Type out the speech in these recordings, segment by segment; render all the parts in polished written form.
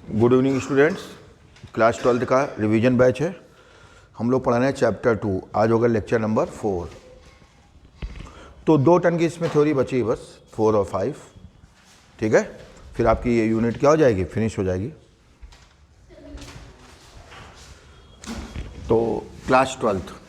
Good evening students, class 12 का revision batch है। हम लोग पढ़ाने हैं चैप्टर 2। आज होगा लेक्चर नंबर 4। तो 2 टर्म की इसमें थ्योरी बची है, बस 4 और 5। ठीक है, फिर आपकी ये यूनिट क्या हो जाएगी, फिनिश हो जाएगी। तो class 12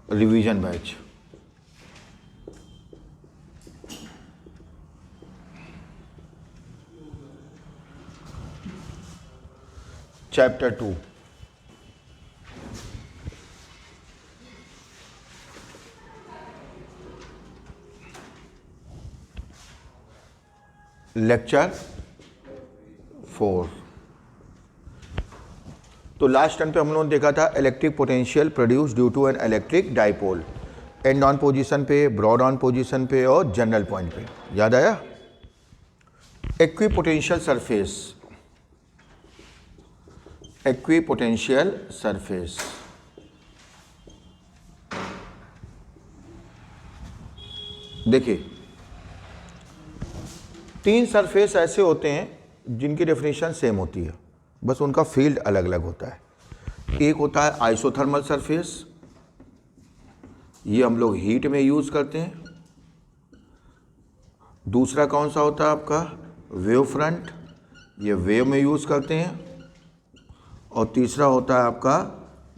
revision batch. Chapter 2 lecture 4। तो लास्ट टाइम पे हम लोगों ने देखा था electric potential produce due to an electric dipole, and on position पे, ब्रॉड ऑन पोजीशन पे और जनरल पॉइंट पे। याद आया? इक्विपोटेंशियल सरफेस, इक्विपोटेंशियल सरफेस देखिए, 3 सरफेस ऐसे होते हैं जिनकी डेफिनेशन सेम होती है, बस उनका फील्ड अलग अलग होता है। एक होता है आइसोथर्मल सरफेस, ये हम लोग हीट में यूज करते हैं। दूसरा कौन सा होता है आपका, वेव फ्रंट, ये वेव में यूज करते हैं। और तीसरा होता है आपका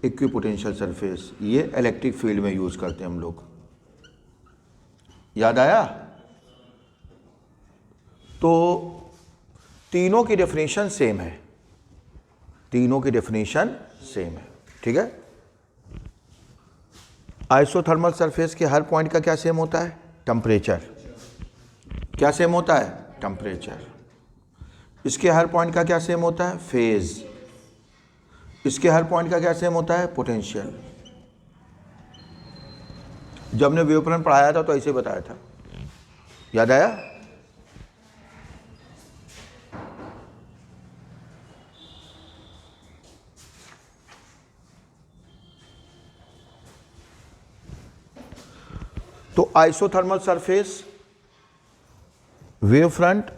इक्विपोटेंशियल सरफेस, ये इलेक्ट्रिक फील्ड में यूज करते हैं हम लोग। याद आया? तो तीनों की डेफिनेशन सेम है, तीनों की डेफिनेशन सेम है। ठीक है, आइसोथर्मल सरफेस के हर पॉइंट का क्या सेम होता है, टेम्परेचर। क्या सेम होता है, टेम्परेचर। इसके हर पॉइंट का क्या सेम होता है, फेज। इसके हर पॉइंट का क्या सेम होता है, पोटेंशियल। जब हमने वेव फ्रंट पढ़ाया था तो ऐसे बताया था, याद आया? तो आइसोथर्मल सरफेस, वेव फ्रंट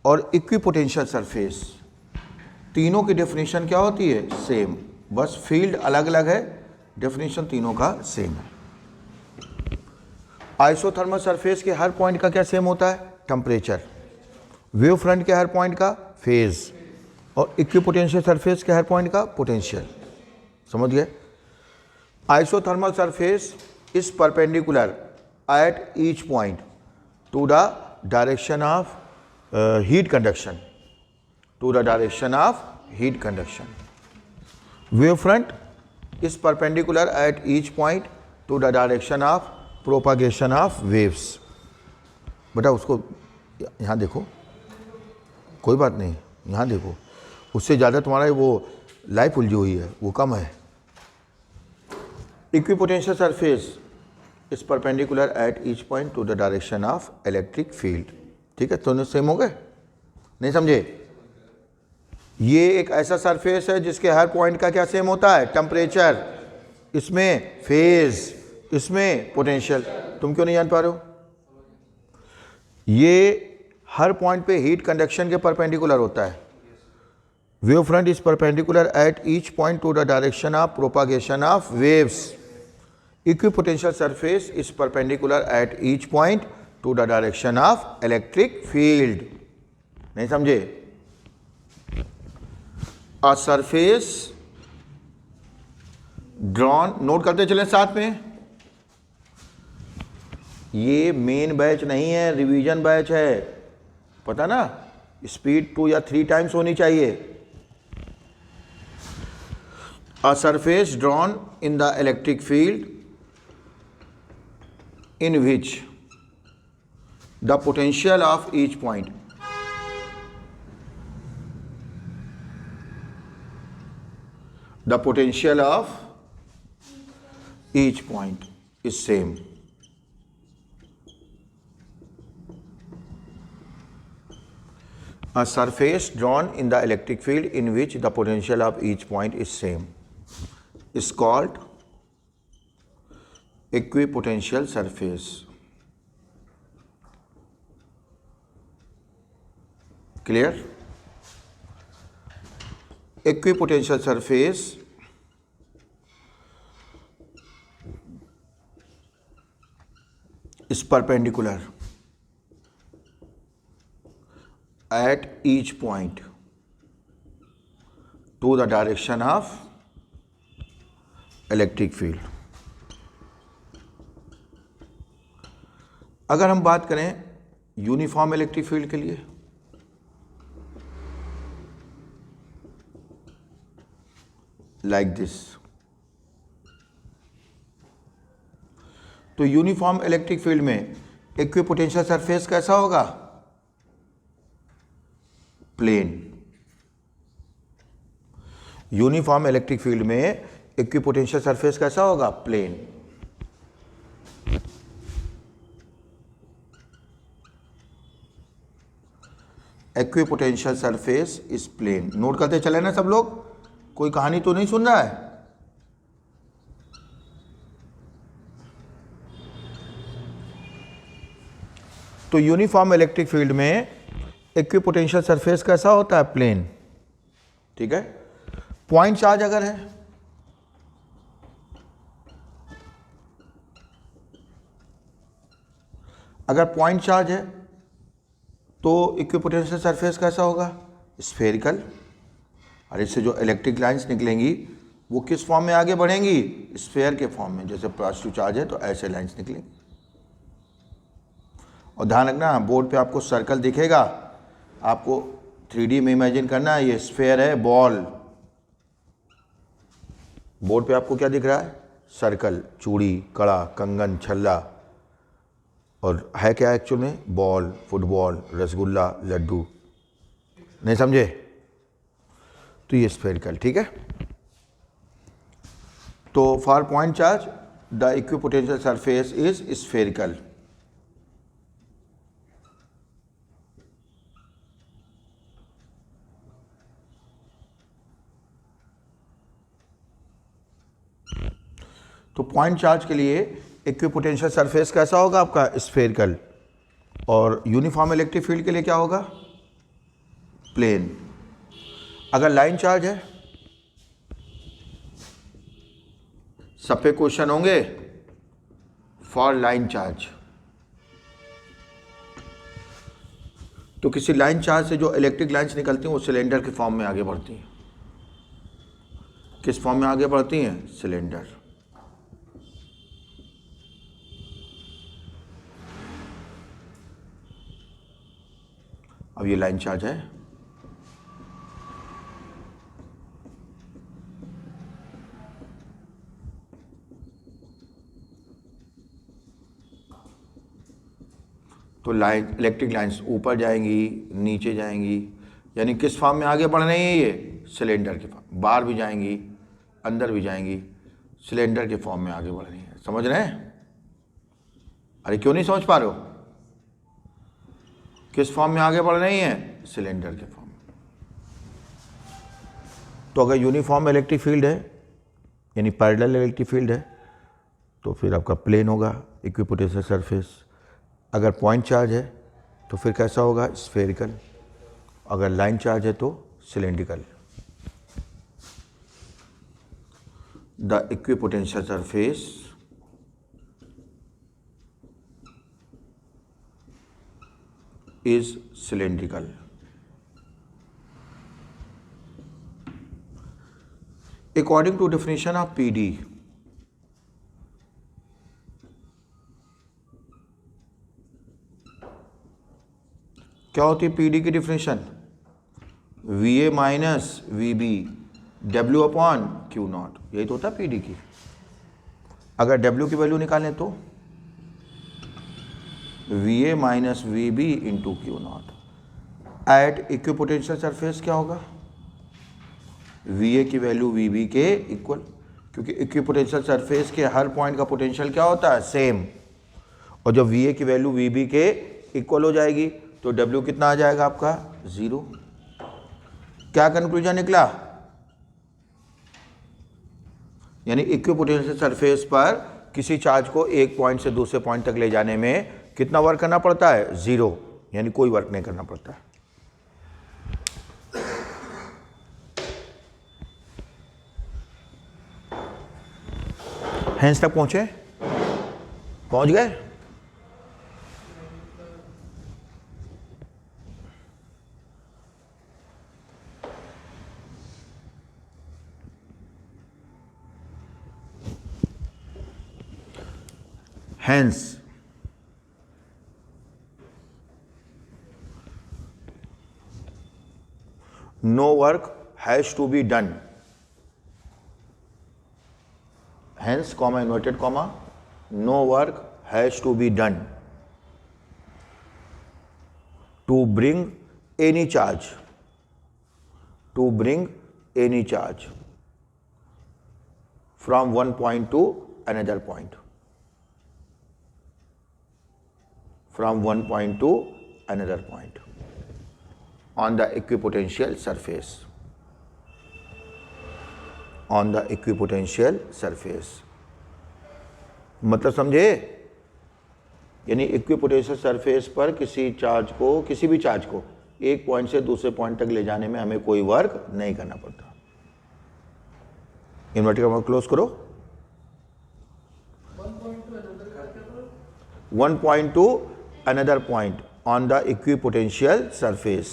और इक्विपोटेंशियल सरफेस, तीनों की डेफिनेशन क्या होती है, सेम। बस फील्ड अलग अलग है, डेफिनेशन तीनों का सेम है। आइसोथर्मल सरफेस के हर पॉइंट का क्या सेम होता है, टेम्परेचर। वेव फ्रंट के हर पॉइंट का फेज, और इक्विपोटेंशियल सरफेस के हर पॉइंट का पोटेंशियल। समझ गए? Isothermal surface is perpendicular at each point two the direction of heat conduction, to the direction of heat conduction. Wavefront is perpendicular at each point to the direction of propagation of waves. बेटा उसको यहाँ देखो, कोई बात नहीं, यहाँ देखो, उससे ज़्यादा तुम्हारा वो लाइफ उलझी हुई है, वो कम है। Equipotential surface is perpendicular at each point to the direction of electric field. ठीक है, तो सेम हो गए? नहीं समझे? ये एक ऐसा सरफेस है जिसके हर पॉइंट का क्या सेम होता है, टेम्परेचर, इसमें फेज, इसमें पोटेंशियल। तुम क्यों नहीं जान पा रहे हो? ये हर पॉइंट पे हीट कंडक्शन के परपेंडिकुलर होता है। Wave front is perpendicular at each point two the direction of propagation of waves. Equipotential surface is perpendicular at each point two the direction of electric field. नहीं समझे? A surface drawn, note करते चलें साथ में। ये main batch नहीं है, revision batch है, पता ना? स्पीड 2 या 3 टाइम्स होनी चाहिए। A surface drawn in the electric field in which the potential of each point is same. A surface drawn in the electric field in which the potential of each point is same is called equipotential surface. Clear? Equipotential surface is perpendicular at each point to the direction of electric field. अगर हम बात करें uniform electric field के लिए, like this, तो uniform electric field में equipotential surface कैसा होगा? प्लेन। यूनिफॉर्म इलेक्ट्रिक फील्ड में इक्विपोटेंशियल सरफेस कैसा होगा? Plane. Equipotential surface is plane. Note करते चले ना सब लोग, कोई कहानी तो नहीं सुन रहा है? तो यूनिफॉर्म इलेक्ट्रिक फील्ड में इक्विपोटेंशियल सरफेस कैसा होता है? प्लेन। ठीक है। पॉइंट चार्ज अगर है, अगर पॉइंट चार्ज है तो इक्विपोटेंशियल सरफेस कैसा होगा? स्फेरिकल। और इससे जो इलेक्ट्रिक लाइंस निकलेंगी वो किस फॉर्म में आगे बढ़ेंगी? स्फेयर के फॉर्म में। जैसे पॉजिटिव चार्ज है तो ऐसे लाइंस निकलेंगी। और ध्यान रखना, बोर्ड पे आपको सर्कल दिखेगा, आपको 3D में इमेजिन करना है ये स्फेयर है, बॉल। बोर्ड पे आपको क्या दिख रहा है? सर्कल, चूड़ी, कड़ा, कंगन, छल्ला, और है क्या एक्चुअल में? Ball, football, rasgulla, laddu. नहीं समझे? तो ये स्फेरिकल। ठीक है। तो for point charge the equipotential surface is spherical. तो पॉइंट चार्ज के लिए इक्विपोटेंशियल सरफेस कैसा होगा आपका? स्फेरिकल। और यूनिफॉर्म इलेक्ट्रिक फील्ड के लिए क्या होगा? प्लेन। अगर लाइन चार्ज है, सब पे क्वेश्चन होंगे फॉर लाइन चार्ज। तो किसी लाइन चार्ज से जो इलेक्ट्रिक लाइंस निकलती हैं वो सिलेंडर के फॉर्म में आगे बढ़ती हैं। किस फॉर्म में आगे बढ़ती हैं? सिलेंडर। अब ये लाइन चार्ज है, तो लाइन, इलेक्ट्रिक लाइंस ऊपर जाएंगी, नीचे जाएंगी, यानी किस फॉर्म में आगे बढ़ रही है? ये सिलेंडर के फॉर्म। बाहर भी जाएंगी, अंदर भी जाएंगी, सिलेंडर के फॉर्म में आगे बढ़ रही है। समझ रहे हैं? अरे क्यों नहीं समझ पा रहे हो? किस फॉर्म में आगे बढ़ रही हैं? सिलेंडर के फॉर्म में। तो अगर यूनिफॉर्म इलेक्ट्रिक फील्ड है, यानी पैरेलल इलेक्ट्रिक फील्ड है, तो फिर आपका प्लेन होगा इक्विपोटेंशियल सरफेस। अगर पॉइंट चार्ज है तो फिर कैसा होगा? स्फेरिकल। अगर लाइन चार्ज है तो cylindrical. The equipotential surface is cylindrical. According to definition of PD, क्या होती है PD की definition? VA minus VB W upon Q not. यही तो होता है PD की। अगर W की वैल्यू निकालें तो VA minus VB into Q not. At equipotential surface क्या होगा? VA की वैल्यू VB के इक्वल, क्योंकि इक्विपोटेंशियल सरफेस के हर पॉइंट का पोटेंशियल क्या होता है? सेम। और जब VA की वैल्यू VB के इक्वल हो जाएगी तो W कितना आ जाएगा आपका? 0। क्या कंक्लूजन निकला? यानी इक्विपोटेंशियल सरफेस पर किसी चार्ज को एक पॉइंट से दूसरे पॉइंट तक ले जाने में कितना वर्क करना पड़ता है? 0, यानी कोई वर्क नहीं करना पड़ता है। हैंस तक पहुंचे? पहुंच गए? Hence, no work has to be done. Hence, comma, inverted comma, no work has to be done to bring any charge, from one point to another point. From one point to another point on the equipotential surface. On the equipotential surface. मतलब समझे? यानी equipotential surface पर किसी भी charge को एक point से दूसरे पॉइंट तक ले जाने में हमें कोई वर्क नहीं करना पड़ता। इन्वर्टेड कॉमा क्लोज करो। One point two another point on the equipotential surface.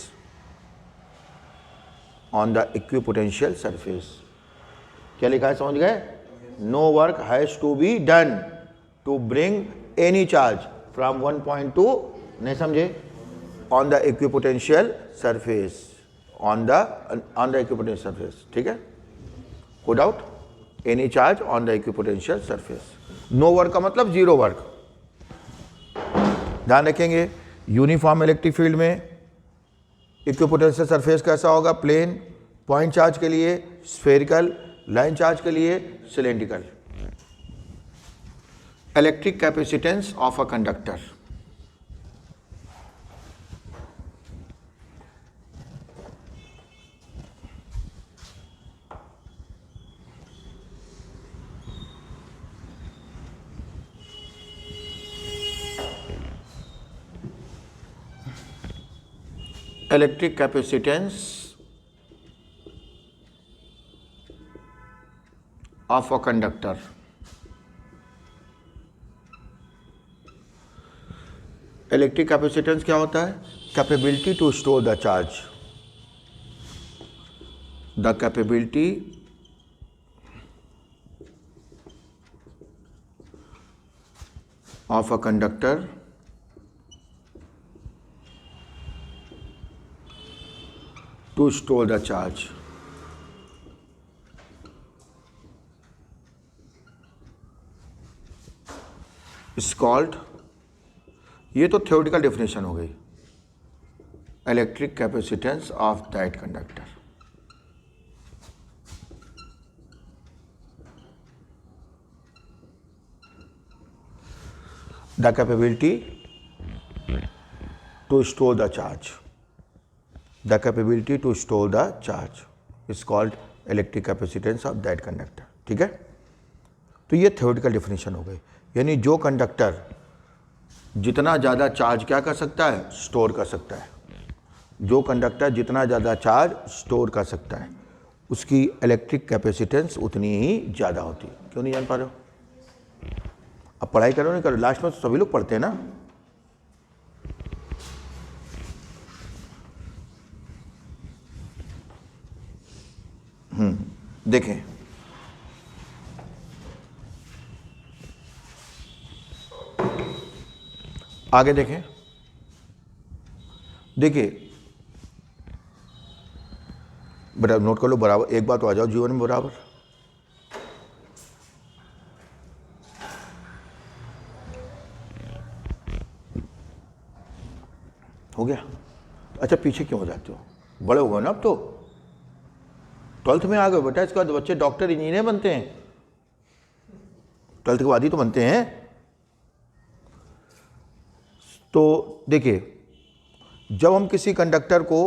On the equipotential surface. क्या लिखा है, समझ गए? No work has to be done to bring any charge from one point to, नहीं समझे? On the equipotential surface. On the equipotential surface. ठीक है? No doubt? Any charge on the equipotential surface. No work का मतलब 0 work. ध्यान रखेंगे, uniform electric field में equipotential surface कैसा होगा? प्लेन। पॉइंट चार्ज के लिए स्फेरिकल, लाइन चार्ज के लिए cylindrical. Electric capacitance of a conductor. Electric capacitance of a conductor. Electric capacitance क्या होता है? Capability to store the charge. The capability of a conductor to store the charge. Is called, ये तो theoretical definition हो गई, electric capacitance of that conductor. The capability to store the charge. The capability to store the charge is called electric capacitance of that conductor. ठीक है? तो ये theoretical definition हो गई, यानी जो कंडक्टर जितना ज़्यादा चार्ज क्या कर सकता है? स्टोर कर सकता है। जो कंडक्टर जितना ज़्यादा चार्ज स्टोर कर सकता है उसकी इलेक्ट्रिक कैपेसिटेंस उतनी ही ज़्यादा होती है। क्यों नहीं जान पा रहे हो? अब पढ़ाई करो नहीं करो, लास्ट में तो सभी लोग पढ़ते हैं ना। देखें, आगे देखें। देखिए, बराबर नोट कर लो, बराबर एक बात तो आ जाओ जीवन में बराबर। हो गया? अच्छा, पीछे क्यों हो जाते हो? बड़े हो गए ना अब तो, 12th में आ गए बेटा। इसके बाद बच्चे डॉक्टर इंजीनियर बनते हैं, 12th के बाद ही तो बनते हैं। तो देखिए, जब हम किसी कंडक्टर को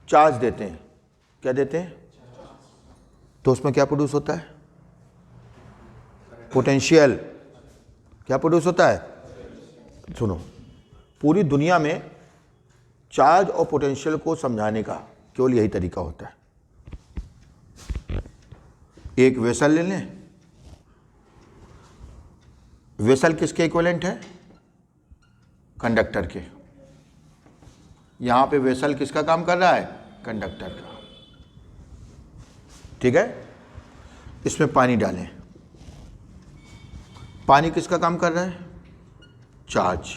चार्ज देते हैं, क्या देते हैं? तो उसमें क्या प्रोड्यूस होता है? पोटेंशियल। क्या प्रोड्यूस होता है? सुनो, पूरी दुनिया में चार्ज और पोटेंशियल को समझाने का केवल यही तरीका होता है। एक वेसल ले लें, वेसल किसके इक्विवेलेंट है? कंडक्टर के। यहां पे वेसल किसका काम कर रहा है? कंडक्टर का। ठीक है, इसमें पानी डालें, पानी किसका काम कर रहा है? चार्ज।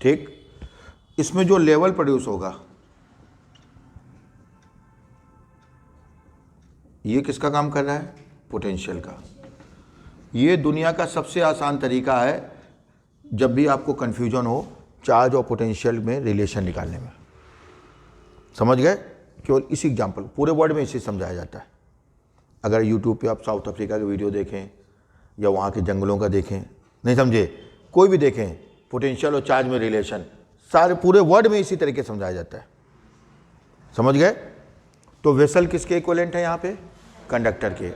ठीक, इसमें जो लेवल प्रोड्यूस होगा ये किसका काम कर रहा है? पोटेंशियल का। ये दुनिया का सबसे आसान तरीका है जब भी आपको कंफ्यूजन हो चार्ज और पोटेंशियल में रिलेशन निकालने में। समझ गए? केवल इसी एग्जांपल, पूरे वर्ल्ड में इसे समझाया जाता है। अगर यूट्यूब पे आप साउथ अफ्रीका के वीडियो देखें या वहाँ के जंगलों का देखें, नहीं समझे, कोई भी देखें, पोटेंशियल और चार्ज में रिलेशन सारे पूरे वर्ल्ड में इसी तरीके समझाया जाता है। समझ गए? तो वेसल किसके इक्विवेलेंट है? यहाँ पे कंडक्टर के।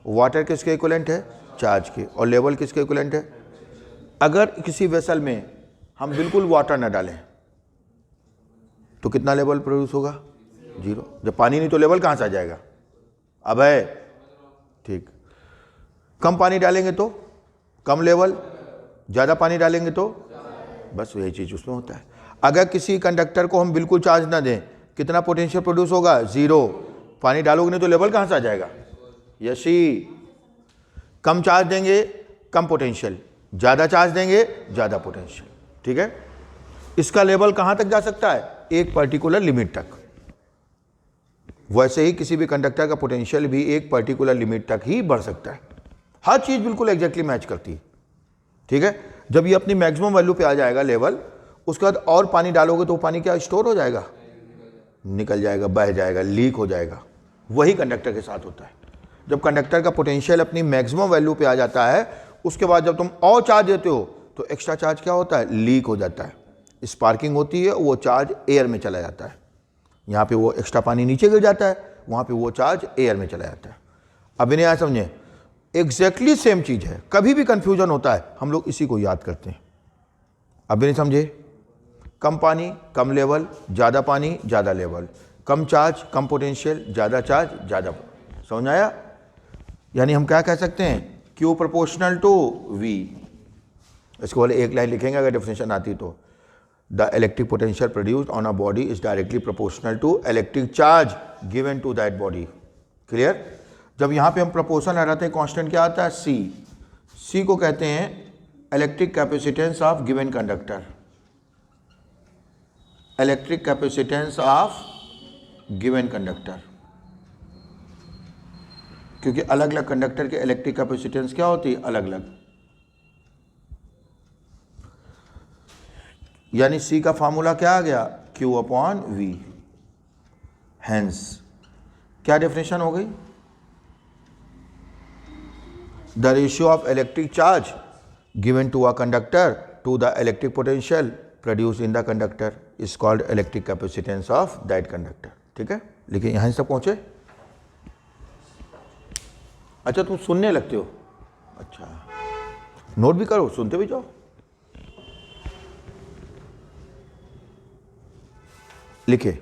वाटर किसके इक्विवेलेंट है? चार्ज के। और लेवल किसके इक्विवेलेंट है? अगर किसी वेसल में हम बिल्कुल वाटर न डालें तो कितना लेवल प्रोड्यूस होगा? 0। जब पानी नहीं तो लेवल कहाँ से आ जाएगा? अब है, ठीक। कम पानी डालेंगे तो कम लेवल, ज़्यादा पानी डालेंगे तो, बस वही चीज़ उसमें होता है। अगर किसी कंडक्टर को हम बिल्कुल चार्ज ना दें, कितना पोटेंशियल प्रोड्यूस होगा? 0। पानी डालोगे नहीं तो लेवल कहाँ से आ जाएगा? यसी। कम चार्ज देंगे कम पोटेंशियल, ज़्यादा चार्ज देंगे ज़्यादा पोटेंशियल। ठीक है, इसका लेवल कहाँ तक जा सकता है? एक पर्टिकुलर लिमिट तक। वैसे ही किसी भी कंडक्टर का पोटेंशियल भी एक पर्टिकुलर लिमिट तक ही बढ़ सकता है। हर चीज़ बिल्कुल एग्जैक्टली मैच करती है। ठीक है, जब ये अपनी मैक्सिमम वैल्यू पे आ जाएगा लेवल, उसके बाद और पानी डालोगे तो पानी क्या स्टोर हो जाएगा? निकल जाएगा, बह जाएगा, लीक हो जाएगा। वही कंडक्टर के साथ होता है। जब कंडक्टर का पोटेंशियल अपनी मैक्सिमम वैल्यू पे आ जाता है, उसके बाद जब तुम और चार्ज देते हो तो एक्स्ट्रा चार्ज क्या होता है? लीक हो जाता है, स्पार्किंग होती है, वो चार्ज एयर में चला जाता है। यहाँ पे वो एक्स्ट्रा पानी नीचे गिर जाता है, वहाँ पे वो चार्ज एयर में चला जाता है। अब इन्हें यहाँ समझें, एग्जैक्टली सेम चीज़ है। कभी भी कंफ्यूजन होता है हम लोग इसी को याद करते हैं। अब इन्हें समझे, कम पानी कम लेवल, ज़्यादा पानी ज़्यादा लेवल, कम चार्ज कम पोटेंशियल, ज़्यादा चार्ज ज़्यादा। समझ आया? यानी हम क्या कह सकते हैं? Q proportional to V। इसको वाले एक लाइन लिखेंगे अगर डेफिनेशन आती तो। The electric potential produced on a body is directly proportional to electric charge given to that body. Clear? जब यहाँ पे हम प्रोपोर्शन लगाते हैं, कांस्टेंट क्या आता है? C। C को कहते हैं electric capacitance of given conductor. Electric capacitance of given conductor, क्योंकि अलग अलग कंडक्टर के इलेक्ट्रिक कैपेसिटेंस क्या होती है? अलग अलग। यानी C का फार्मूला क्या आ गया? Q/V। हेंस क्या डेफिनेशन हो गई? The ratio of electric charge given to a conductor to the electric potential produce in the conductor is called electric capacitance of that conductor. ठीक है, लेकिन यहां से पहुंचे। अच्छा, तुम सुनने लगते हो? अच्छा, नोट भी करो, सुनते भी जाओ। लिखे,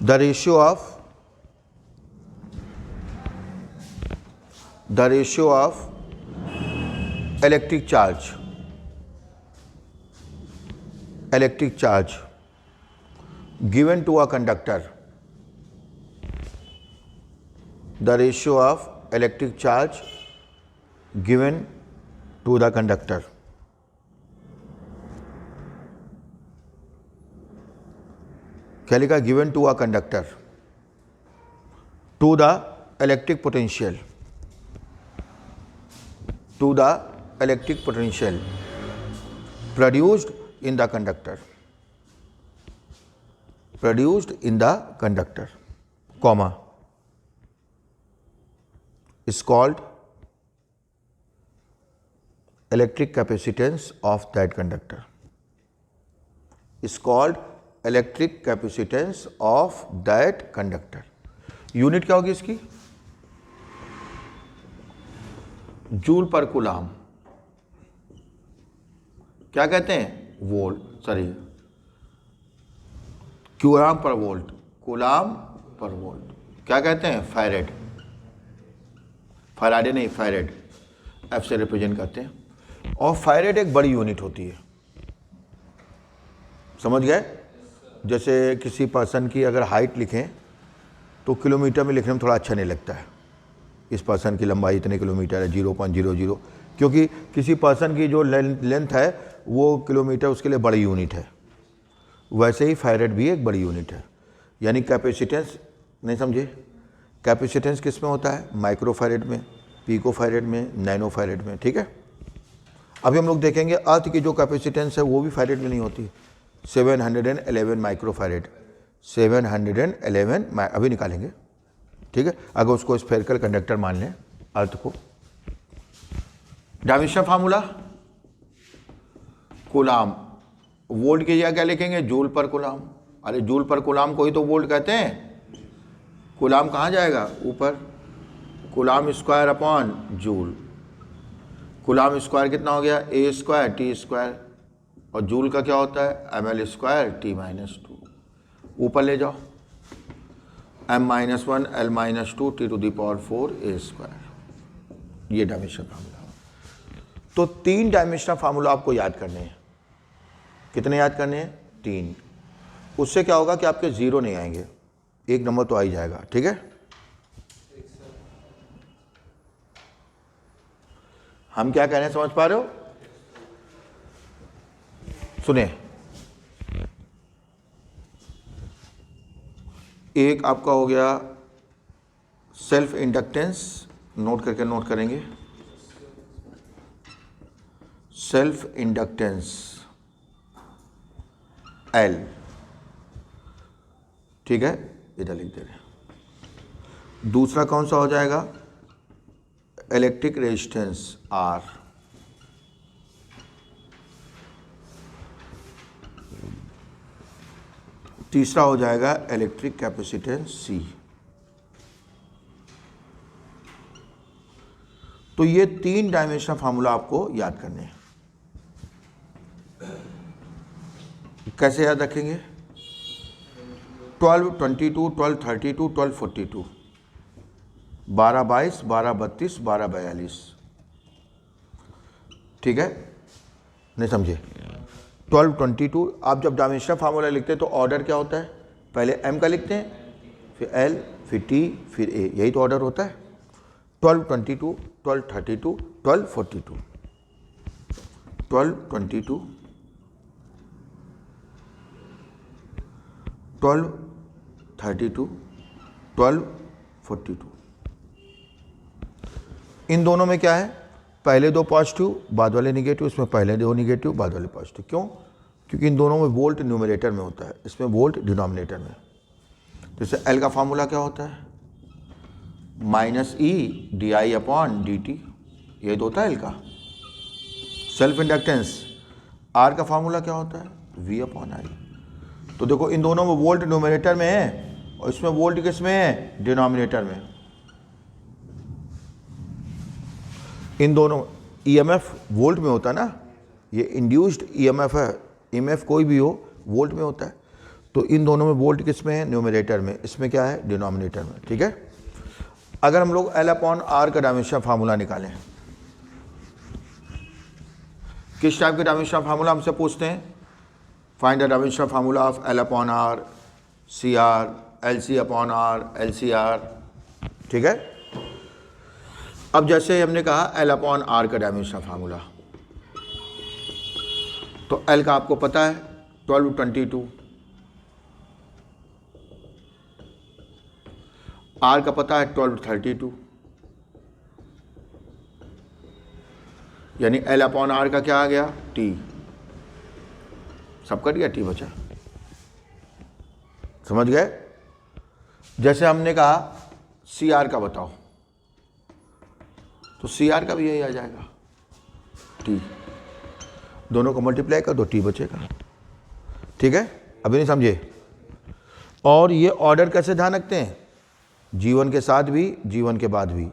the ratio of electric charge given to a conductor, the ratio of electric charge given to the conductor, क्या लिखा? given to a conductor to the electric potential, produced in the conductor, comma, is called electric capacitance of that conductor, is called electric capacitance of that conductor. Unit क्या होगी इसकी? Joule पर coulomb. क्या कहते हैं? Volt, sorry, coulomb पर volt, coulomb पर volt. क्या कहते हैं? फैरेड, फैराडे नहीं, फैरेड, एफ से रिप्रेजेंट करते हैं। और फैरेड एक बड़ी यूनिट होती है, समझ गए? जैसे किसी पर्सन की अगर हाइट लिखें तो किलोमीटर में लिखने में थोड़ा अच्छा नहीं लगता है। इस पर्सन की लंबाई इतने किलोमीटर है, 0.00, क्योंकि किसी पर्सन की जो लेंथ है वो किलोमीटर उसके लिए बड़ी यूनिट है। वैसे ही फैरेड भी एक बड़ी यूनिट है। यानी कैपेसिटेंस, नहीं समझे? कैपेसिटेंस किस में होता है? माइक्रो फैरेड में, पिको फैरेड में, नैनो फैरेड में, ठीक है। अभी हम लोग देखेंगे अर्थ की जो कैपेसिटेंस है वो भी फैरेड में नहीं होती। 711 माइक्रो फैरेड, 711 अभी निकालेंगे, ठीक है। अगर उसको स्फेरिकल कंडक्टर मान लें अर्थ को। डायमेंशन फार्मूला, कूलाम, वोल्ट की जगह क्या लिखेंगे? जूल पर कूलाम। अरे जूल पर कूलाम को ही तो वोल्ट कहते हैं। कूलाम कहाँ जाएगा? ऊपर। Coulomb square upon joule. Coulomb square कितना हो गया? ए स्क्वायर टी स्क्वायर। और जूल का क्या होता है? ml square t-2। ऊपर ले जाओ, m-1 l-2 t⁴ a square. ये डायमेंशन फार्मूला। तो 3 डायमेंशनल फार्मूला आपको याद करने हैं। कितने याद करने हैं? 3। उससे क्या होगा कि आपके 0 नहीं आएंगे, 1 नंबर तो आ ही जाएगा, ठीक है। हम क्या कह रहे हैं, समझ पा रहे हो? सुने, एक आपका हो गया सेल्फ इंडक्टेंस, नोट करके नोट करेंगे। सेल्फ इंडक्टेंस L, ठीक है, इधर लिख दे रहे हैं। दूसरा कौन सा हो जाएगा? Electric resistance R। तीसरा हो जाएगा इलेक्ट्रिक कैपेसिटेंस C। तो ये 3 डायमेंशनल फार्मूला आपको याद करने हैं। कैसे याद रखेंगे? 12, 22, 12, 32, 12, 42, 12, 22, 12, 32, 12, 42, ठीक है, नहीं समझे? 12, 22, आप जब डायमेंशनल फार्मूला लिखते हैं तो ऑर्डर क्या होता है? पहले m का लिखते हैं, फिर l, फिर t, फिर a, यही तो ऑर्डर होता है। 12, 22, 12, 32, 12, 42, 12, 22, 12, 32, 12, 42। इन दोनों में क्या है? पहले 2 पॉजिटिव, बाद वाले निगेटिव। इसमें पहले 2 निगेटिव, बाद वाले पॉजिटिव। क्यों? क्योंकि इन दोनों में वोल्ट न्यूमरेटर में होता है, इसमें वोल्ट डिनोमिनेटर में। जैसे L का फार्मूला क्या होता है? -e di/dt, ये तो होता है L का। सेल्फ इंडक्टेंस R का फार्मूला क्या होता है? V/I। तो देखो इन दोनों में वोल्ट न्यूमरेटर में है और इसमें वोल्ट किस में है? डिनोमिनेटर में। इन दोनों EMF वोल्ट में होता है ना, ये इंड्यूस्ड EMF है, EMF कोई भी हो वोल्ट में होता है। तो इन दोनों में वोल्ट किस में है? न्यूमरेटर में। इसमें क्या है? डिनोमिनेटर में, ठीक है। अगर हम लोग L/R का डायमेंशन फार्मूला निकालें, किस टाइप के डायमेंशन फार्मूला हमसे पूछते हैं? Find the dimension formula of L/R, CR, LC/R, LCR, ठीक है। अब जैसे हमने कहा L/R का डायमेंशन फार्मूला, तो L का आपको पता है 12, 22, R का पता है 12, 32, यानी L/R का क्या आ गया? T। सब कट गया, T बचा। समझ गए? जैसे हमने कहा CR का बताओ, तो CR का भी यही आ जाएगा, T। दोनों को मल्टीप्लाई कर दो, T बचेगा, ठीक है। अभी नहीं समझे। और ये ऑर्डर कैसे ध्यान रखते हैं, जीवन के साथ भी जीवन के बाद भी।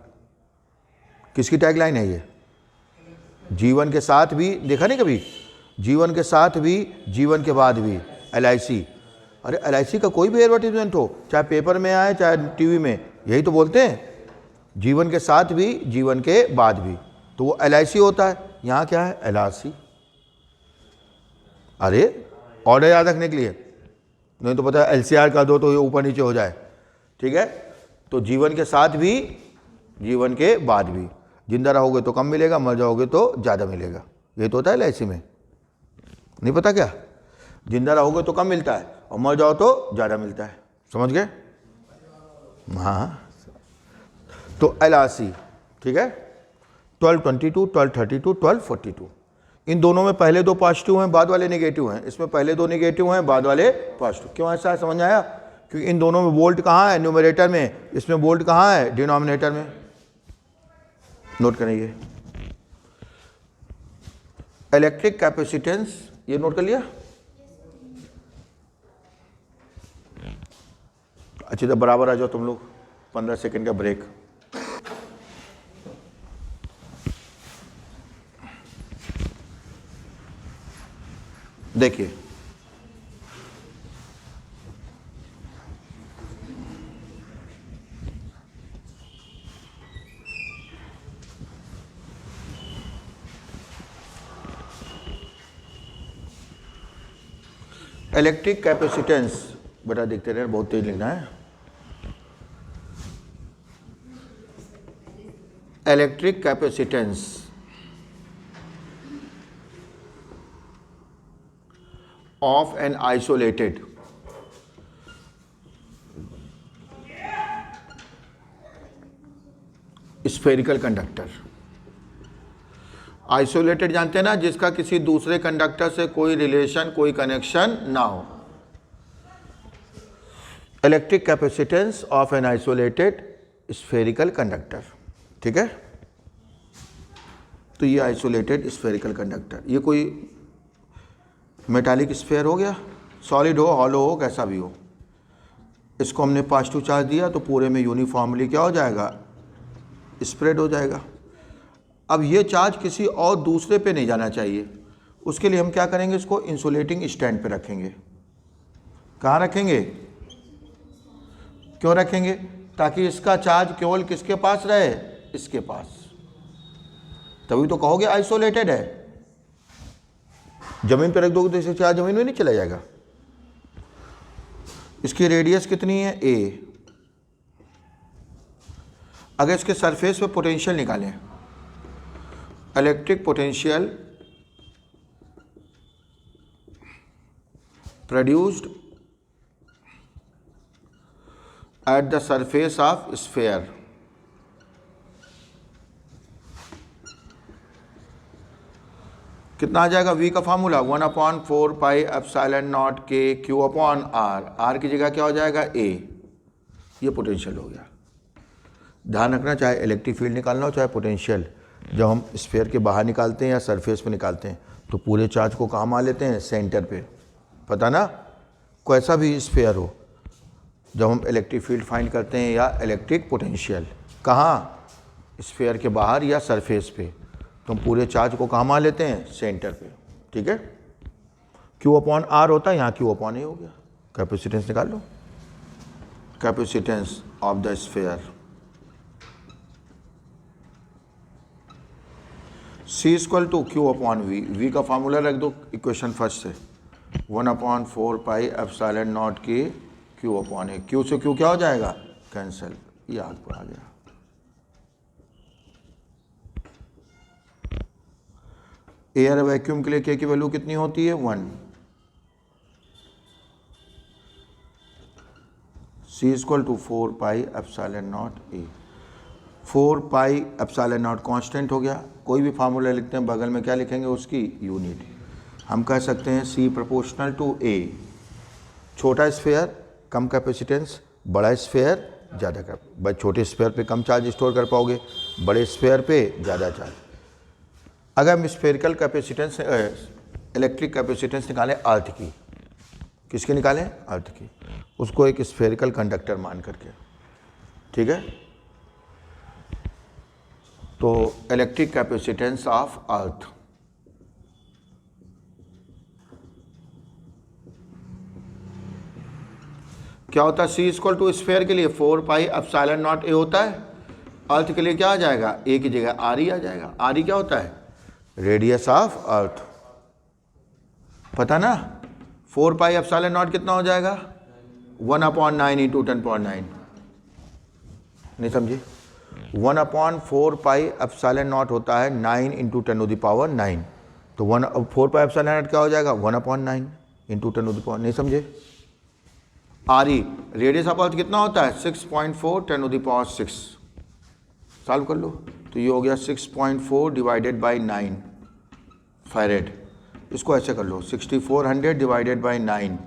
किसकी टैगलाइन है ये, जीवन के साथ भी, देखा नहीं कभी, जीवन के साथ भी जीवन के बाद भी, LIC। अरे LIC का कोई भी एडवर्टीजमेंट हो, चाहे पेपर में आए चाहे टीवी में, यही तो बोलते हैं, जीवन के साथ भी जीवन के बाद भी, तो वो LIC होता है। यहाँ क्या है, LRC। अरे ऑर्डर याद रखने के लिए, नहीं तो पता है LCR कर दो तो ये ऊपर नीचे हो जाए, ठीक है। तो जीवन के साथ भी जीवन के बाद भी, जिंदा रहोगे तो कम मिलेगा, मर जाओगे तो ज़्यादा मिलेगा, ये तो होता है LIC में। नहीं पता क्या, जिंदा रहोगे तो कम मिलता है और मर जाओ तो ज़्यादा मिलता है, समझ गए। हाँ, तो LRC, ठीक है। 1222, 1232, 1242, इन दोनों में पहले दो पॉजिटिव हैं, बाद वाले नेगेटिव हैं। इसमें पहले दो नेगेटिव हैं, बाद वाले पॉजिटिव। क्यों ऐसा है, समझ आया? क्योंकि इन दोनों में वोल्ट कहाँ है, न्यूमरेटर में, इसमें वोल्ट कहाँ है, डिनोमिनेटर में। नोट करेंगे इलेक्ट्रिक कैपेसिटेंस, ये नोट कर लिया। अच्छी तरह बराबर आ जाओ तुम लोग, 15 सेकंड का ब्रेक। देखिए इलेक्ट्रिक कैपेसिटेंस, बेटा देखते रहे, बहुत तेज लिखना है। Electric capacitance of an isolated spherical conductor। Isolated जानते हैं ना, जिसका किसी दूसरे कंडक्टर से कोई रिलेशन, कोई कनेक्शन ना हो। Electric capacitance of an isolated spherical conductor, ठीक है। तो ये आइसोलेटेड स्फेरिकल कंडक्टर, ये कोई मेटालिक स्फेयर हो गया, सॉलिड हो, हॉलो हो, कैसा भी हो, इसको हमने पॉजिटिव चार्ज दिया तो पूरे में यूनिफॉर्मली क्या हो जाएगा, स्प्रेड हो जाएगा। अब ये चार्ज किसी और दूसरे पे नहीं जाना चाहिए, उसके लिए हम क्या करेंगे, इसको इंसुलेटिंग स्टैंड पे रखेंगे। कहाँ रखेंगे, क्यों रखेंगे, ताकि इसका चार्ज केवल किसके पास रहे, इसके पास। तभी तो कहोगे आइसोलेटेड है। जमीन पर रख दोगे तो इससे चार्ज जमीन में नहीं चला जाएगा। इसकी रेडियस कितनी है, a। अगर इसके सरफेस पे पोटेंशियल निकालें, electric potential produced at the surface of sphere, कितना आ जाएगा, v का formula 1/4 pi epsilon naught k q upon r। r की जगह क्या हो जाएगा, a। ये पोटेंशियल हो गया। ध्यान रखना, चाहे इलेक्ट्रिक फील्ड निकालना हो चाहे पोटेंशियल, जब हम स्फीयर के बाहर निकालते हैं या सरफेस पे निकालते हैं तो पूरे चार्ज को कहाँ मान लेते हैं, सेंटर पे। पता ना, कैसा भी स्फीयर हो, जब हम इलेक्ट्रिक फील्ड फाइंड करते हैं या इलेक्ट्रिक पोटेंशियल, कहाँ, स्फीयर के बाहर या सरफेस पे, तो हम पूरे चार्ज को कहाँ मान लेते हैं, सेंटर पे, ठीक है। Q अपॉन R होता है, यहाँ Q अपॉन A हो गया। कैपेसिटेंस निकाल लो, capacitance of the sphere, C equal to Q upon V। V का फार्मूला रख दो इक्वेशन फर्स्ट से, 1/4 pi epsilon naught k Q upon A। Q से Q क्या हो जाएगा, कैंसिल, ये आग पर आ गया। एयर वैक्यूम के लिए k की वैल्यू कितनी होती है, 1। C equal to 4 pi epsilon not A। 4 pi epsilon not constant हो गया। कोई भी फार्मूला लिखते हैं बगल में क्या लिखेंगे, उसकी यूनिट। हम कह सकते हैं C प्रोपोर्शनल टू A। छोटा स्फीयर कम कैपेसिटेंस, बड़ा स्फीयर ज़्यादा कैपेसिटेंस। छोटे स्फीयर पे कम चार्ज स्टोर कर पाओगे, बड़े स्फीयर पे ज़्यादा चार्ज। अगर हम स्फेरिकल कैपेसिटेंस, इलेक्ट्रिक कैपेसिटेंस निकालें अर्थ की, किसकी निकालें? अर्थ की। उसको एक स्फेरिकल कंडक्टर मान करके, ठीक है। तो इलेक्ट्रिक कैपेसिटेंस ऑफ अर्थ, क्या होता है? सी इक्वल टू स्फेयर के लिए 4 पाई एप्सिलॉन नॉट ए होता है। अर्थ के लिए क्या आ जाएगा? ए की जगह आर ई आ जाएगा। आर ई क्या होता है? रेडियस ऑफ अर्थ, पता ना? 4 पाई एप्सिलॉन नॉट कितना हो जाएगा? 1/9 इंटू 10⁻9। नहीं समझे? 1/4 पाई एप्सिलॉन नॉट होता है 9 इंटू 10⁻9। तो 4 पाई एप्सिलॉन नॉट क्या हो जाएगा? 1/9 इंटू 10⁻9। नहीं समझे? आर ई रेडियस ऑफ अर्थ कितना होता है? 6.4 10⁻6। सॉल्व कर लो तो ये हो गया 6.4 डिवाइडेड बाई 9 फैरेड। इसको ऐसे कर लो 6400 डिवाइडेड बाई 9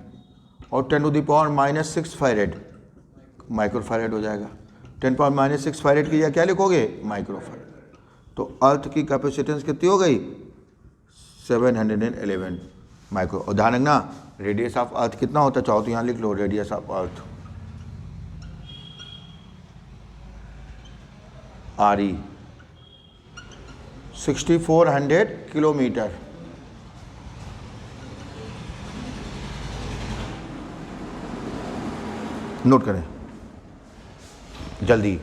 और 10⁻6 फैरेड, माइक्रो फैरेड हो जाएगा। 10⁻6 फैरेड की क्या लिखोगे? Micro farad. तो अर्थ की कैपेसिटेंस कितनी हो गई? 711 माइक्रो। और ध्यान रखना रेडियस ऑफ अर्थ कितना होता है? चाहो तो यहाँ लिख लो radius of earth R E 6400 kilometre. Note करें जल्दी।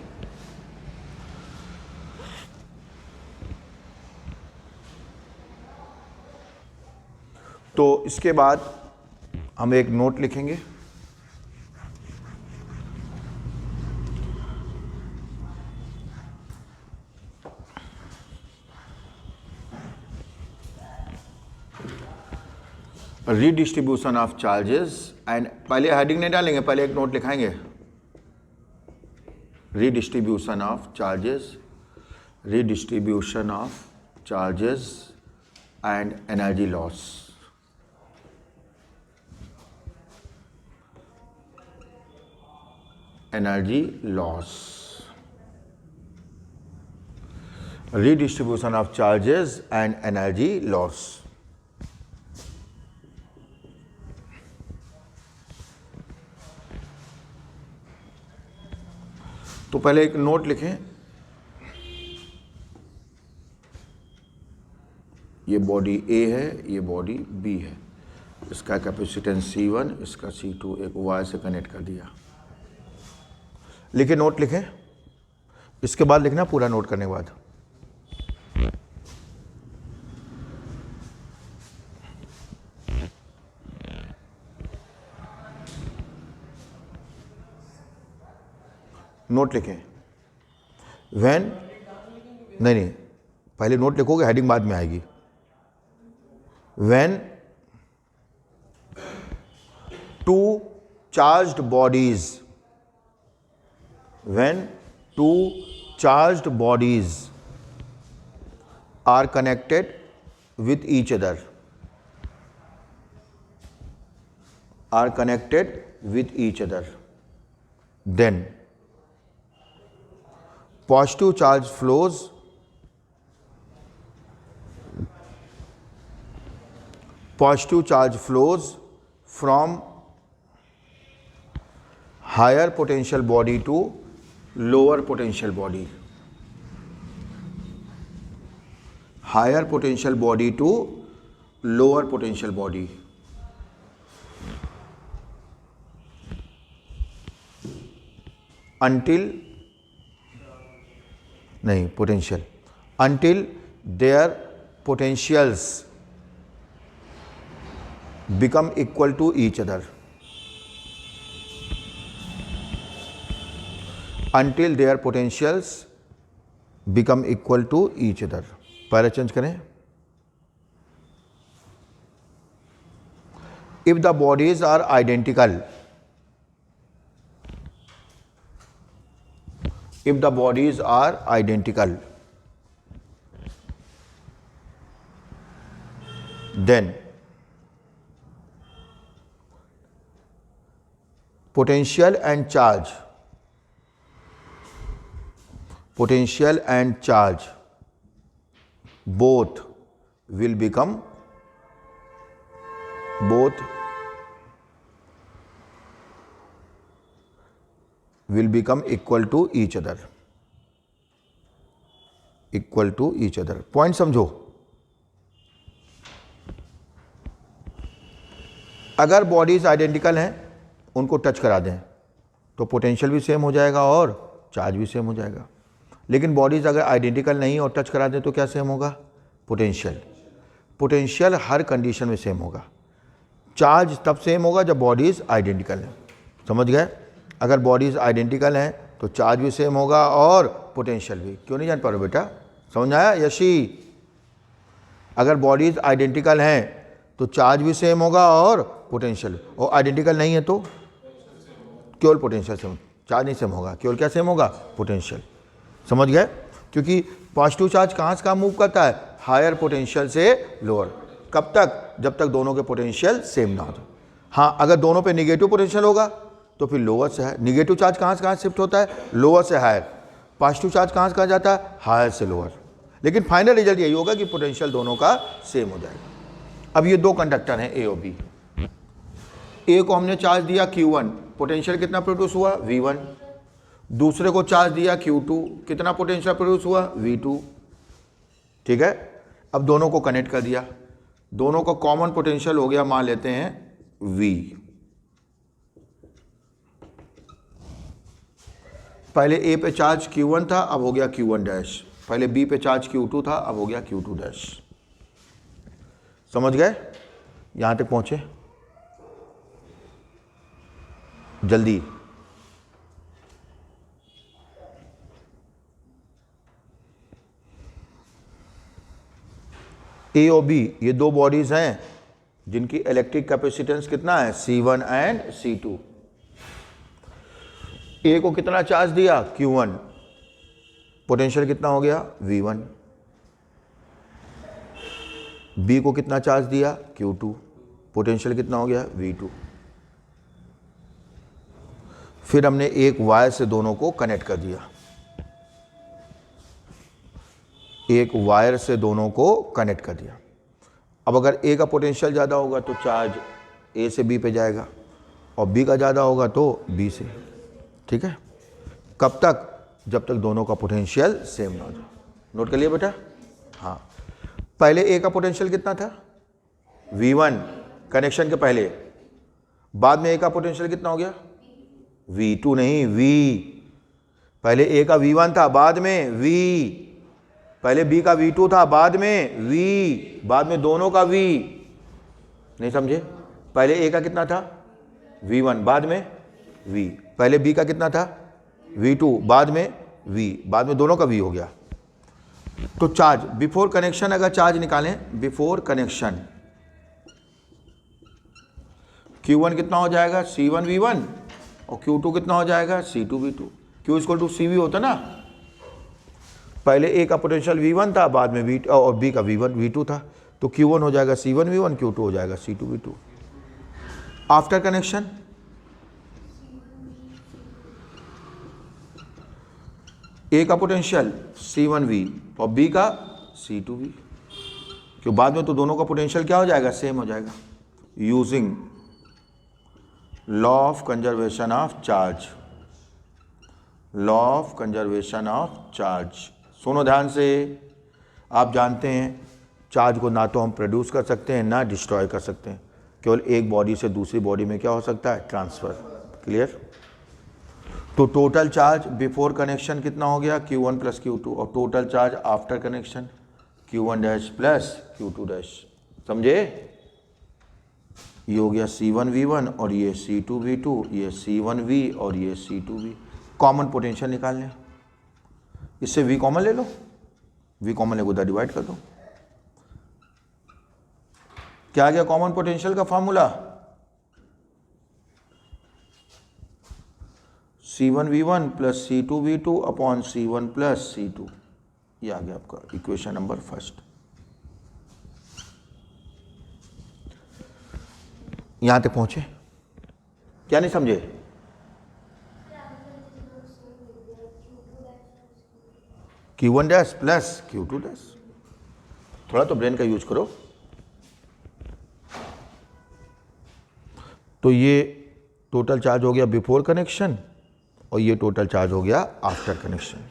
तो इसके बाद हम एक नोट लिखेंगे। रीडिस्ट्रीब्यूशन ऑफ चार्जेस एंड, पहले हेडिंग नहीं डालेंगे, पहले एक नोट लिखाएंगे। Redistribution of charges, redistribution of charges and energy loss. Energy loss, redistribution of charges and energy loss। तो पहले एक नोट लिखें, ये बॉडी ए है, ये बॉडी बी है, इसका कैपेसिटेंस C1, इसका C2, एक वायर से कनेक्ट कर दिया। लिखे नोट लिखें, इसके बाद लिखना पूरा नोट करने के बाद। नोट लिखें व्हेन, नहीं पहले नोट लिखोगे, हेडिंग बाद में आएगी। When two charged bodies, when two charged bodies are connected with each other, then positive charge flows from higher potential body to lower potential body, higher potential body to lower potential body, until their potentials become equal to each other, until their potentials become equal to each other। पहले change करें, if the bodies are identical, then potential and charge both will become will become equal to each other, equal to each other. Point समझो, अगर bodies identical हैं, उनको touch करा दें तो potential भी सेम हो जाएगा और चार्ज भी सेम हो जाएगा। लेकिन बॉडीज अगर आइडेंटिकल नहीं और टच करा दें तो क्या सेम होगा? पोटेंशियल। पोटेंशियल हर कंडीशन में सेम होगा। चार्ज तब सेम होगा जब बॉडीज आइडेंटिकल हैं। समझ गए? अगर बॉडीज आइडेंटिकल हैं तो चार्ज भी सेम होगा और पोटेंशियल भी। क्यों नहीं जान पा रहे हो बेटा? समझ आया यशी? अगर बॉडीज आइडेंटिकल हैं तो चार्ज भी सेम होगा और पोटेंशियल, और आइडेंटिकल नहीं है तो केवल पोटेंशियल सेम, चार्ज नहीं सेम होगा, केवल क्या सेम होगा? पोटेंशियल। समझ गए? क्योंकि पॉजिटिव चार्ज कहाँ से कहाँ मूव करता है? हायर पोटेंशियल से लोअर। कब तक? जब तक दोनों के पोटेंशियल सेम ना हो। हाँ, अगर दोनों पे निगेटिव पोटेंशियल होगा तो फिर लोअर से हायर। निगेटिव चार्ज कहाँ से कहाँ शिफ्ट होता है? लोअर से हायर। पॉजिटिव चार्ज कहाँ से कहाँ जाता है? हायर से लोअर। लेकिन फाइनल रिजल्ट यही होगा कि पोटेंशियल दोनों का सेम हो जाएगा। अब ये दो कंडक्टर हैं ए और बी। ए को हमने चार्ज दिया Q1, पोटेंशियल कितना प्रोड्यूस हुआ? V1। दूसरे को चार्ज दिया Q2, कितना पोटेंशियल प्रोड्यूस हुआ? V2। ठीक है, अब दोनों को कनेक्ट कर दिया, दोनों का कॉमन पोटेंशियल हो गया, मान लेते हैं V। पहले ए पे चार्ज Q1 था, अब हो गया Q1 डैश। पहले बी पे चार्ज Q2 था, अब हो गया Q2 डैश। समझ गए? यहां तक पहुंचे? जल्दी। ए और बी ये दो बॉडीज हैं जिनकी इलेक्ट्रिक कैपेसिटेंस कितना है? C1 and C2। ए को कितना चार्ज दिया? Q1, पोटेंशियल कितना हो गया? V1। बी को कितना चार्ज दिया? Q2, पोटेंशियल कितना हो गया? V2। फिर हमने एक वायर से दोनों को कनेक्ट कर दिया, एक वायर से दोनों को कनेक्ट कर दिया। अब अगर ए का पोटेंशियल ज़्यादा होगा तो चार्ज ए से बी पे जाएगा, और बी का ज़्यादा होगा तो बी से। ठीक है? कब तक? जब तक दोनों का पोटेंशियल सेम ना हो जाए। नोट कर लिया बेटा? हाँ। पहले ए का पोटेंशियल कितना था? V1 कनेक्शन के पहले। बाद में ए का पोटेंशियल कितना हो गया? V2 नहीं, V। पहले ए का V1 था, बाद में V। पहले बी का V2 था, बाद में V। बाद में दोनों का V। नहीं समझे? पहले ए का कितना था? V1, बाद में V। पहले बी का कितना था? V2, बाद में V। बाद में दोनों का V हो गया। तो चार्ज बिफोर कनेक्शन, अगर चार्ज निकालें बिफोर कनेक्शन, Q1 कितना हो जाएगा? C1 V1, और Q2 कितना हो जाएगा? C2 V2। Q equal to CV होता ना? पहले ए का पोटेंशियल V1 था, बाद में V और बी का V1 V2 था, तो Q1 हो जाएगा C1 V1, Q2 हो जाएगा C2 V2। आफ्टर कनेक्शन ए का पोटेंशियल C1V और बी का C2V, क्यों बाद में तो दोनों का पोटेंशियल क्या हो जाएगा? सेम हो जाएगा। Using law of conservation of charge, law of conservation of charge. सुनो ध्यान से, आप जानते हैं चार्ज को ना तो हम प्रोड्यूस कर सकते हैं ना डिस्ट्रॉय कर सकते हैं, केवल एक बॉडी से दूसरी बॉडी में क्या हो सकता है? ट्रांसफर। क्लियर? तो टोटल चार्ज बिफोर कनेक्शन कितना हो गया? Q1 प्लस Q2, और total charge after connection Q1 dash plus Q2 dash. समझे? ये हो गया C1 V1 और ये C2 V2, ये C1 V और ये C2 V। कॉमन पोटेंशियल निकालने, इससे V कॉमन ले लो, V कॉमन ले उधर डिवाइड कर दो। क्या आ गया कॉमन पोटेंशियल का formula? C1 V1 plus C2 V2 upon C1 plus C2। ये आ गया आपका इक्वेशन नंबर फर्स्ट। यहां तक पहुंचे? क्या नहीं समझे? Q1 dash plus Q2 dash. थोड़ा तो ब्रेन का यूज करो। तो ये टोटल चार्ज हो गया बिफोर कनेक्शन और ये टोटल चार्ज हो गया आफ्टर कनेक्शन।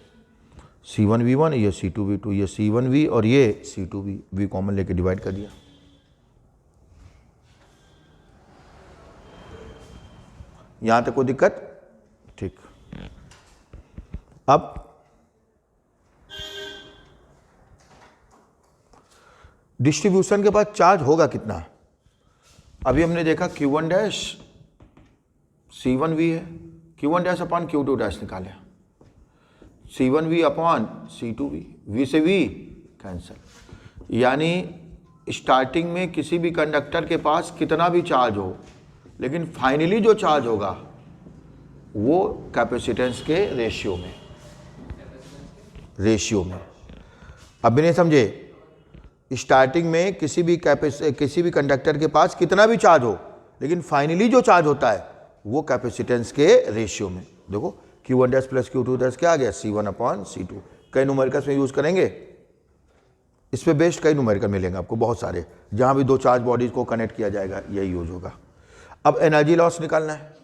C1V1, ये C2V2, ये C1V और ये C2V, V कॉमन लेके डिवाइड कर दिया। यहां तक कोई दिक्कत? ठीक। अब डिस्ट्रीब्यूशन के बाद चार्ज होगा कितना? अभी हमने देखा Q1 डैश C1V है, Q1 dash upon Q2 dash निकाले, C1V अपॉन C2V, V से V कैंसिल। यानी स्टार्टिंग में किसी भी कंडक्टर के पास कितना भी चार्ज हो, लेकिन फाइनली जो चार्ज होगा वो कैपेसिटेंस के रेशियो में। अब भी नहीं समझे? स्टार्टिंग में किसी भी कंडक्टर के पास कितना भी चार्ज हो, लेकिन फाइनली जो चार्ज होता है वो कैपेसिटेंस के रेशियो में। देखो Q1 dash plus Q2 dash क्या आ गया? C1 upon C2। कई न्यूमेरिकल्स में यूज करेंगे, इस पे बेस्ड कई न्यूमेरिकल मिलेंगे आपको बहुत सारे, जहां भी दो चार्ज बॉडीज को कनेक्ट किया जाएगा यही यूज होगा। अब एनर्जी लॉस निकालना है।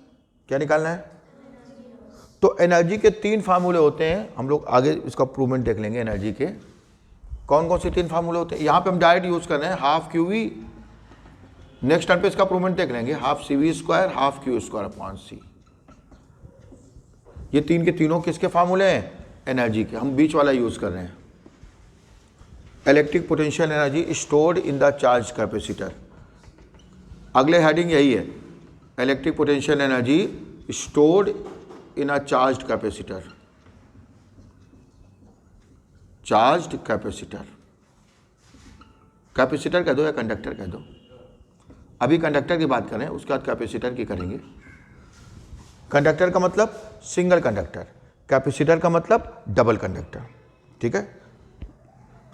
क्या निकालना है? तो एनर्जी के 3 फार्मूले होते हैं, हम लोग आगे इसका प्रूवमेंट देख लेंगे। एनर्जी के कौन कौन से 3 फार्मूले होते हैं? यहाँ पे हम डायरेक्ट यूज कर रहे हैं हाफ QV। नेक्स्ट टर्म पे इसका प्रूवमेंट देख लेंगे, half CV square half Q square upon C। ये 3 के तीनों किसके फार्मूले हैं? एनर्जी के। हम बीच वाला यूज कर रहे हैं, electric potential energy stored in the charge capacitor. अगले हेडिंग यही है, electric potential energy stored in a charged capacitor. Charged capacitor, capacitor कह दो या कंडक्टर कह दो। अभी कंडक्टर की बात करें, उसके बाद कैपेसिटर की करेंगे। कंडक्टर का मतलब सिंगल कंडक्टर, कैपेसिटर का मतलब डबल कंडक्टर। ठीक है,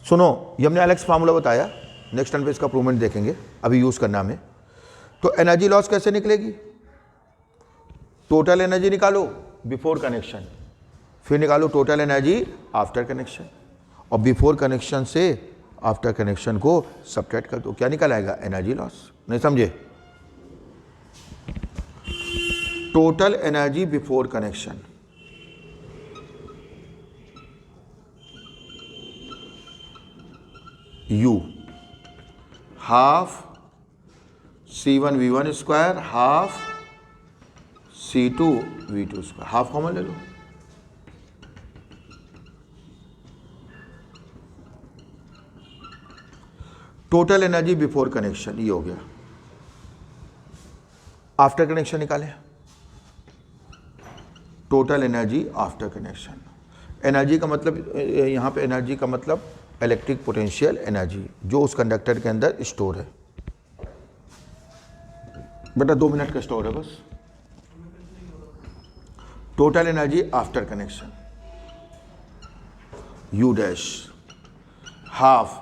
सुनो, ये हमने एलेक्स फार्मूला बताया, नेक्स्ट टर्म पे इसका प्रूवमेंट देखेंगे, अभी यूज करना हमें। तो एनर्जी लॉस कैसे निकलेगी? टोटल एनर्जी निकालो बिफोर कनेक्शन, फिर निकालो टोटल एनर्जी आफ्टर कनेक्शन, और बिफोर कनेक्शन से आफ्टर कनेक्शन को सब्ट्रैक्ट कर दो। क्या निकल आएगा? Energy loss. नहीं समझे? Total energy before connection U half C1V1 square half C2V2 square, half common ले लो। टोटल एनर्जी बिफोर कनेक्शन ये हो गया। आफ्टर कनेक्शन निकालें, total energy after connection. Energy का मतलब यहां पे एनर्जी का मतलब इलेक्ट्रिक पोटेंशियल एनर्जी जो उस कंडक्टर के अंदर स्टोर है। बेटा 2 मिनट का स्टोर है बस। Total energy after connection U dash half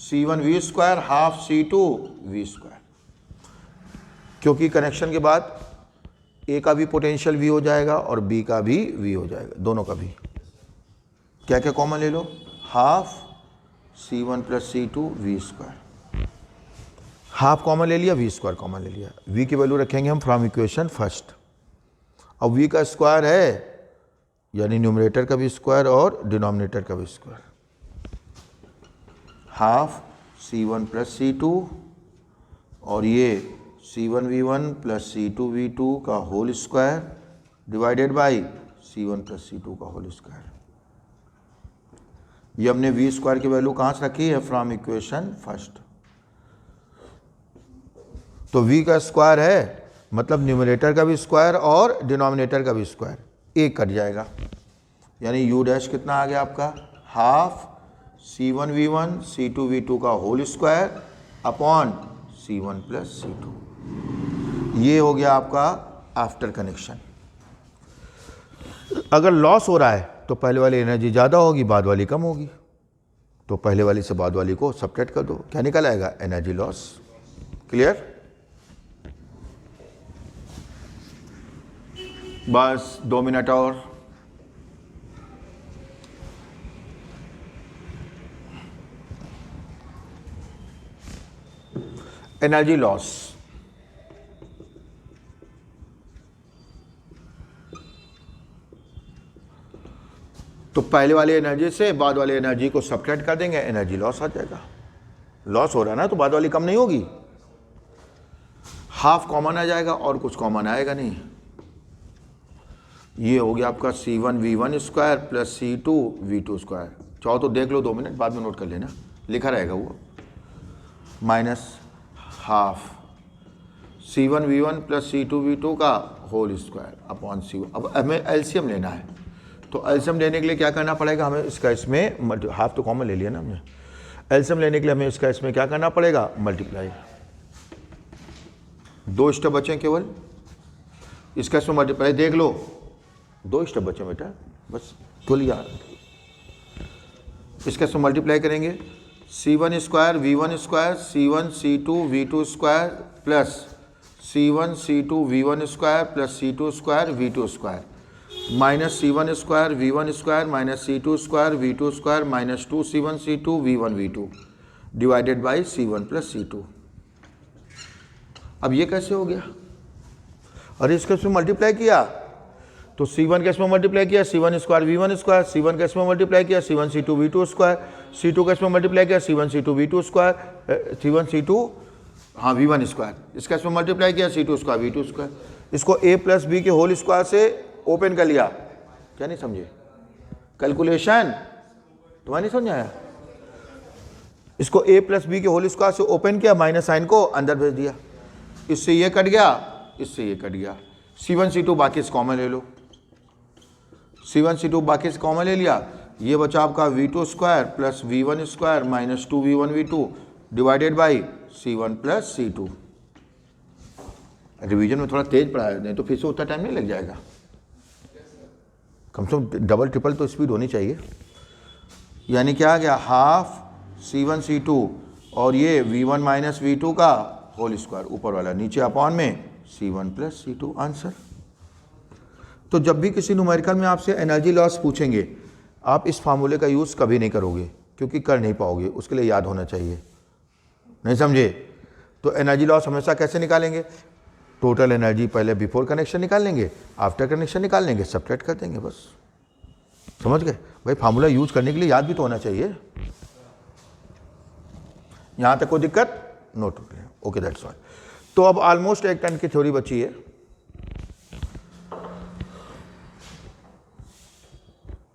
C1V square half C2V square, क्योंकि कनेक्शन के बाद A का भी पोटेंशियल V हो जाएगा और B का भी V हो जाएगा, दोनों का भी। क्या क्या कॉमन ले लो? Half C1 plus C2V square, half common ले लिया, V स्क्वायर कॉमन ले लिया। V की वैल्यू रखेंगे हम फ्रॉम इक्वेशन फर्स्ट। अब V का स्क्वायर है, यानी न्यूमरेटर का भी स्क्वायर और डिनोमिनेटर का भी square. Half C1 plus C2 और ये C1V1 प्लस C2V2 का whole square divided by C1 plus C2 का होल स्क्वायर। ये हमने V स्क्वायर की वैल्यू कहाँ से रखी है? From equation first. तो V का स्क्वायर है मतलब न्यूमरेटर का भी स्क्वायर और डिनोमिनेटर का भी स्क्वायर, एक कट जाएगा, यानी U डैश कितना आ गया आपका? हाफ C1V1 C2V2 का whole square upon C1 plus C2। ये हो गया आपका आफ्टर कनेक्शन। अगर लॉस हो रहा है तो पहले वाली एनर्जी ज़्यादा होगी, बाद वाली कम होगी, तो पहले वाली से बाद वाली को सब्ट्रैक्ट कर दो। क्या निकल आएगा? Energy loss. क्लियर? बस 2 मिनट और। एनर्जी लॉस, तो पहले वाली एनर्जी से बाद वाली एनर्जी को सब्ट्रैक्ट कर देंगे, एनर्जी लॉस आ जाएगा। लॉस हो रहा है ना, तो बाद वाली कम नहीं होगी, हाफ कॉमन आ जाएगा और कुछ कॉमन आएगा नहीं। ये हो गया आपका C1V1 square plus C2V2 square. चाहो तो देख लो 2 मिनट, बाद में नोट कर लेना, लिखा रहेगा वो, minus half C1V1 plus C2V2 का होल स्क्वायर अपॉन C1। अब हमें एलसीएम लेना है, तो एलसीएम लेने के लिए क्या करना पड़ेगा हमें, इसका इसमें हाफ तो कॉमन ले लिया ना हमने, एलसीएम लेने के लिए हमें इसका इसमें क्या करना पड़ेगा, मल्टीप्लाई। 2 स्टेप बचे केवल, इसका इसमें मल्टीप्लाई, देख लो 2 स्टेप बचे बेटा, बस तो यार इसका इसमें मल्टीप्लाई करेंगे, C1 square V1 square C1 C2 V2 square plus C1 C2 V1 square plus C2 square V2 square minus C1 square V1 square minus C2 square V2 square minus 2C1 C2 V1 V2 divided by C1 plus C2। अब ये कैसे हो गया, अरे इसके इसमें multiply किया तो C1 के इसमें मल्टीप्लाई किया C1 square V1 square, C1 के इसमें मल्टीप्लाई किया C1 C2 V2 square, C2 के इसमें मल्टीप्लाई किया C1 C2 V2 square, C1 C2 हाँ V1 स्क्वायर, इसका इसमें मल्टीप्लाई किया C2 स्क्वायर V2 स्क्वायर। इसको a प्लस बी के होल स्क्वायर से ओपन कर लिया, क्या नहीं समझे, कैलकुलेशन तुम्हारा नहीं समझ आया। इसको a प्लस बी के होल स्क्वायर से ओपन किया, माइनस साइन को अंदर भेज दिया, इससे ये कट गया, इससे ये कट गया, C1 C2 बाकी से कॉमन ले लो, C1 C2 बाकी से कॉमन ले लिया, ये बचा आपका V2 square plus V1 square minus 2V1 V2 divided by C1 plus C2। Revision में थोड़ा तेज पढ़ा है, नहीं तो फिर से उतना टाइम नहीं लग जाएगा, कम से कम डबल ट्रिपल तो स्पीड होनी चाहिए। यानी क्या आ गया, हाफ C1 C2 और ये V1 माइनस V2 का होल स्क्वायर ऊपर वाला, नीचे अपॉन में C1 प्लस C2 आंसर। तो जब भी किसी न्यूमेरिकल में आपसे एनर्जी लॉस पूछेंगे, आप इस फार्मूले का यूज़ कभी नहीं करोगे, क्योंकि कर नहीं पाओगे, उसके लिए याद होना चाहिए, नहीं समझे। तो एनर्जी लॉस हमेशा कैसे निकालेंगे, टोटल एनर्जी पहले बिफोर कनेक्शन निकाल लेंगे, आफ्टर कनेक्शन निकाल लेंगे, सब्ट्रैक्ट कर देंगे, बस समझ गए भाई। फार्मूला यूज करने के लिए याद भी तो होना चाहिए। यहाँ तक कोई दिक्कत, नोट ओके दैट्स ऑल। तो अब ऑलमोस्ट 1 टन की थ्योरी बची है।